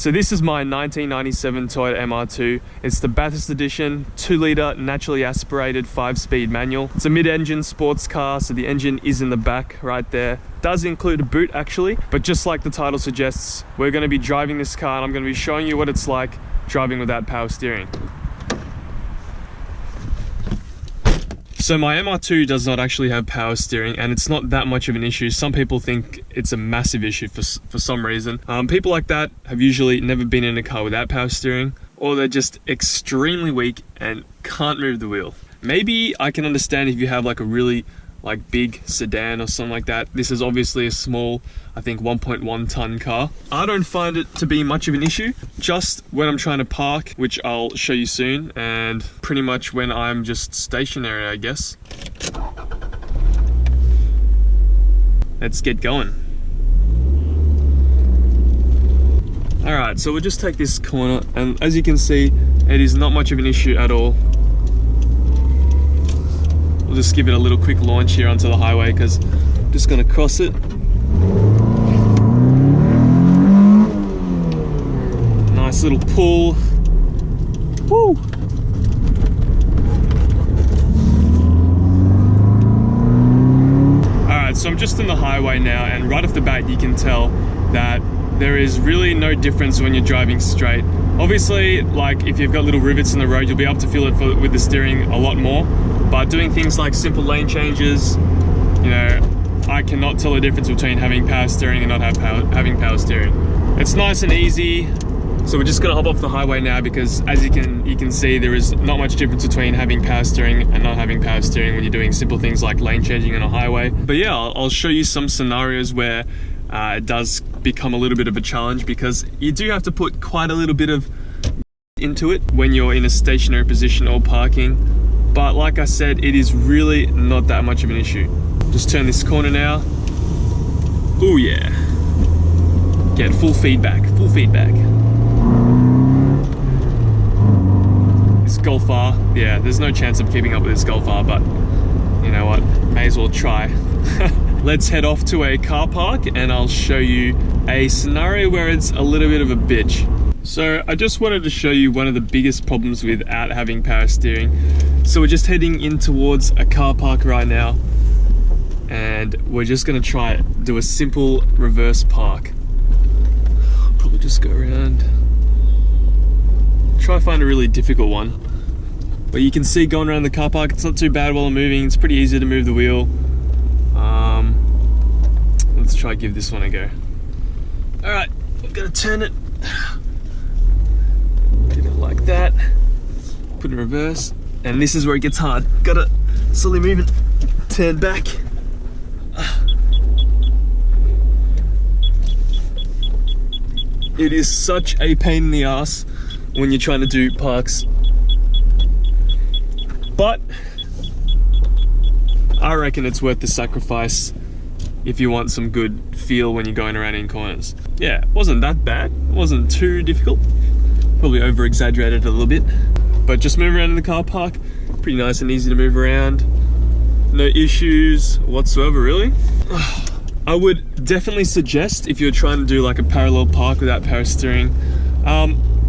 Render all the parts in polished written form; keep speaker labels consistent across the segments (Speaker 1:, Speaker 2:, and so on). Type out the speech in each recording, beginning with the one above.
Speaker 1: So this is my 1997 Toyota MR2. It's the Bathurst edition, 2-litre naturally aspirated 5-speed manual. It's a mid-engine sports car, so the engine is in the back right there. Does include a boot actually, but just like the title suggests, we're going to be driving this car and I'm going to be showing you what it's like driving without power steering. So my MR2 does not actually have power steering, and it's not that much of an issue. Some people think it's a massive issue for some reason. People like that have usually never been in a car without power steering, or they're just extremely weak and can't move the wheel. Maybe I can understand if you have like a really big sedan or something like that. This is obviously a small, I think 1.1 ton car. I don't find it to be much of an issue, just when I'm trying to park, which I'll show you soon, and pretty much when I'm just stationary, I guess. Let's get going. Alright, so we'll just take this corner, and as you can see, it is not much of an issue at all. We'll just give it a little quick launch here onto the highway because I'm just going to cross it. Nice little pull. Woo! Alright, so I'm just on the highway now, and right off the bat you can tell that there is really no difference when you're driving straight. Obviously, like if you've got little rivets in the road, you'll be able to feel it with the steering a lot more. But doing things like simple lane changes, you know, I cannot tell the difference between having power steering and not having power steering. It's nice and easy. So we're just gonna hop off the highway now because as you can see, there is not much difference between having power steering and not having power steering when you're doing simple things like lane changing on a highway. But yeah, I'll show you some scenarios where it does become a little bit of a challenge because you do have to put quite a little bit of into it when you're in a stationary position or parking. But like I said, it is really not that much of an issue. Just turn this corner now. Oh yeah. Get full feedback, full feedback. This Golf R, yeah, there's no chance of keeping up with this Golf R, but you know what, may as well try. Let's head off to a car park and I'll show you a scenario where it's a little bit of a bitch. So I just wanted to show you one of the biggest problems without having power steering. So we're just heading in towards a car park right now, and we're just gonna try it. Do a simple reverse park. I'll probably just go around. Try to find a really difficult one. But you can see going around the car park, it's not too bad while I'm moving. It's pretty easy to move the wheel. Let's try give this one a go. All right, I'm gonna turn it. Get it like that. Put it in reverse. And this is where it gets hard. Gotta slowly move it. Turn back. It is such a pain in the ass when you're trying to do parks. But I reckon it's worth the sacrifice if you want some good feel when you're going around in corners. Yeah, it wasn't that bad. It wasn't too difficult. Probably over exaggerated a little bit. But just move around in the car park. Pretty nice and easy to move around. No issues whatsoever, really. I would definitely suggest if you're trying to do like a parallel park without power steering,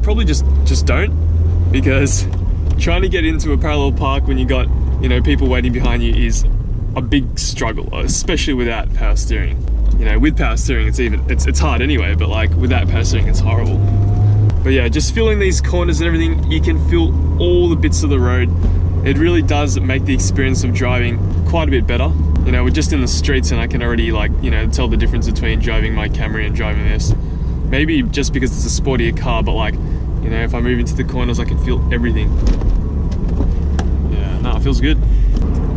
Speaker 1: probably just don't, because trying to get into a parallel park when you got, you know, people waiting behind you is a big struggle, especially without power steering. You know, with power steering it's hard anyway, but like without power steering it's horrible. But yeah, just feeling these corners and everything, you can feel all the bits of the road. It really does make the experience of driving quite a bit better. You know, we're just in the streets and I can already, like, you know, tell the difference between driving my Camry and driving this. Maybe just because it's a sportier car, but like, you know, if I move into the corners, I can feel everything. Yeah, no, it feels good.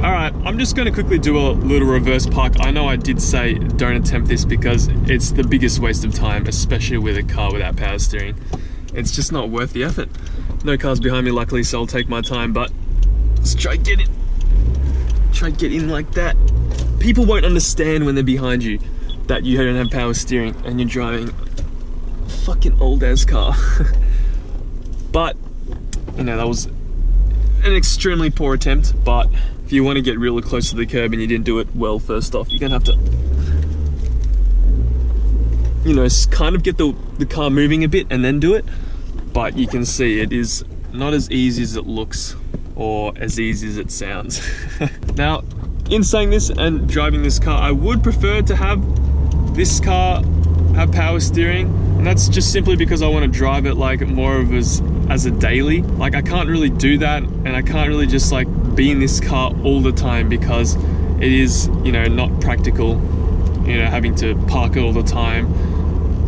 Speaker 1: All right, I'm just gonna quickly do a little reverse park. I know I did say don't attempt this because it's the biggest waste of time, especially with a car without power steering. It's just not worth the effort. No cars behind me, luckily, so I'll take my time, but let's try get it. Try get in like that. People won't understand when they're behind you that you don't have power steering and you're driving a fucking old ass car. But, you know, that was an extremely poor attempt, but if you want to get really close to the curb and you didn't do it well first off, you're gonna have to you know, kind of get the car moving a bit and then do it. But you can see it is not as easy as it looks, or as easy as it sounds. Now, in saying this and driving this car, I would prefer to have this car have power steering, and that's just simply because I want to drive it like more of as a daily. Like, I can't really do that, and I can't really just like be in this car all the time, because it is, you know, not practical, you know, having to park it all the time.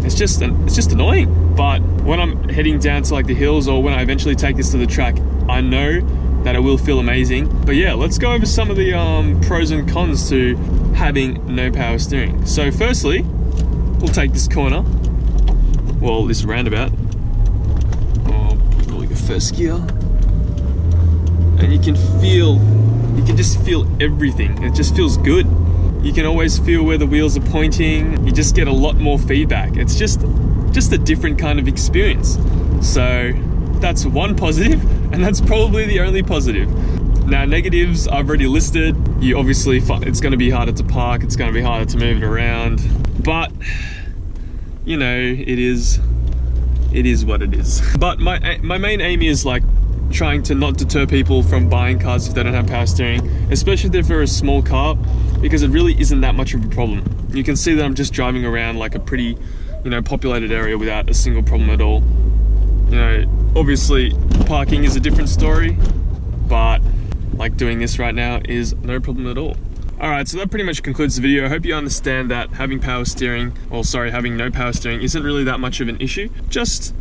Speaker 1: It's just annoying. But when I'm heading down to like the hills, or when I eventually take this to the track, I know that it will feel amazing. But yeah, let's go over some of the pros and cons to having no power steering. So firstly, we'll take this corner, well, this roundabout. Oh, probably go first gear. And you can just feel everything. It just feels good. You can always feel where the wheels are pointing. You just get a lot more feedback. It's just a different kind of experience. So that's one positive, and that's probably the only positive. Now, negatives I've already listed. You obviously, it's going to be harder to park. It's going to be harder to move it around. But, you know, it is what it is. But my main aim is like trying to not deter people from buying cars if they don't have power steering, especially if they're a small car, because it really isn't that much of a problem. You can see that I'm just driving around like a pretty, you know, populated area without a single problem at all. You know, obviously parking is a different story, but like doing this right now is no problem at all. Alright, so that pretty much concludes the video. I hope you understand that having no power steering isn't really that much of an issue. Just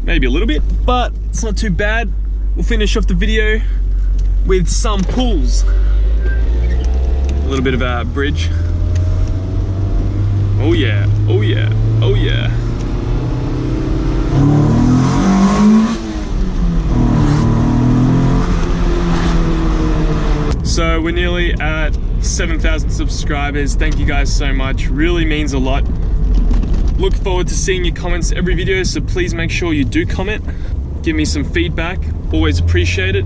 Speaker 1: maybe a little bit, but it's not too bad. We'll finish off the video with some pulls. A little bit of a bridge. Oh yeah, oh yeah, oh yeah. So we're nearly at 7,000 subscribers. Thank you guys so much. Really means a lot. Look forward to seeing your comments every video, so please make sure you do comment. Give me some feedback. Always appreciate it.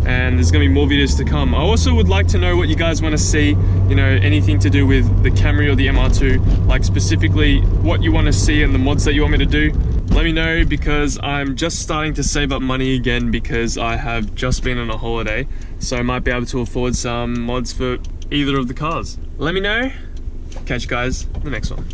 Speaker 1: And there's gonna be more videos to come. I also would like to know what you guys want to see, you know, anything to do with the Camry or the MR2, like specifically what you want to see and the mods that you want me to do. Let me know, because I'm just starting to save up money again, because I have just been on a holiday, so I might be able to afford some mods for either of the cars. Let me know. Catch you guys in the next one.